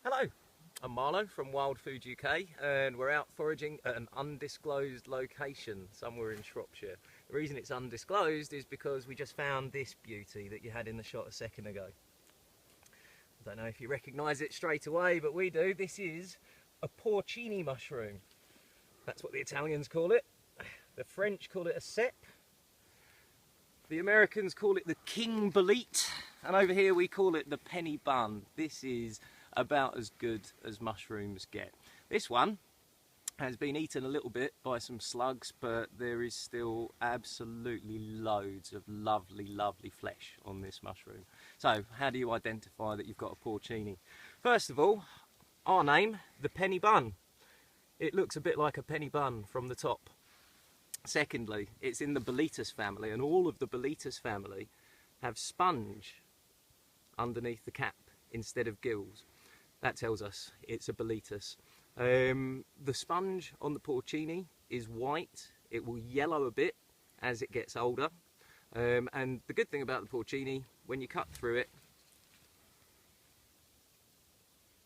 Hello, I'm Marlo from Wild Food UK and we're out foraging at an undisclosed location somewhere in Shropshire. The reason it's undisclosed is because we just found this beauty that you had in the shot a second ago. I don't know if you recognise it straight away, but we do. This is a porcini mushroom. That's what the Italians call it. The French call it a cep. The Americans call it the king bolete. And over here we call it the penny bun. This is about as good as mushrooms get. This one has been eaten a little bit by some slugs, but there is still absolutely loads of lovely, lovely flesh on this mushroom. So how do you identify that you've got a porcini? First of all, our name, the penny bun. It looks a bit like a penny bun from the top. Secondly, it's in the Boletus family, and all of the Boletus family have sponge underneath the cap instead of gills. That tells us it's a Boletus. The sponge on the porcini is white. It will yellow a bit as it gets older. And the good thing about the porcini, when you cut through it,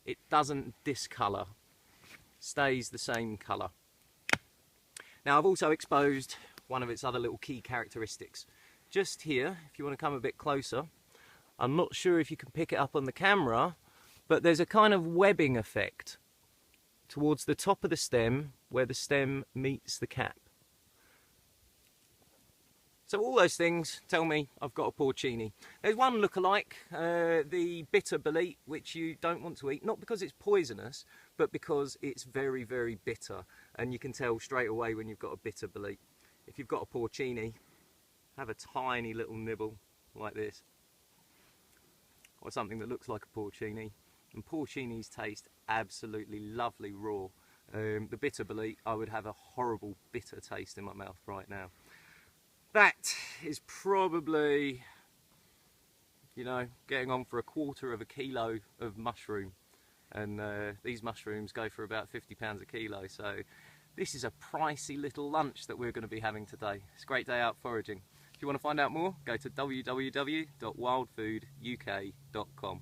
it doesn't discolour, stays the same colour. Now I've also exposed one of its other little key characteristics. Just here, if you want to come a bit closer, I'm not sure if you can pick it up on the camera, but there's a kind of webbing effect towards the top of the stem where the stem meets the cap. So all those things tell me I've got a porcini. There's one look-alike, the bitter bolete, which you don't want to eat, not because it's poisonous, but because it's very, very bitter. And you can tell straight away when you've got a bitter bolete. If you've got a porcini, have a tiny little nibble like this, or something that looks like a porcini. And porcinis taste absolutely lovely raw. The bitter bolete, I would have a horrible bitter taste in my mouth right now. That is probably, you know, getting on for a quarter of a kilo of mushroom. And these mushrooms go for about £50 a kilo. So this is a pricey little lunch that we're going to be having today. It's a great day out foraging. If you want to find out more, go to www.wildfooduk.com.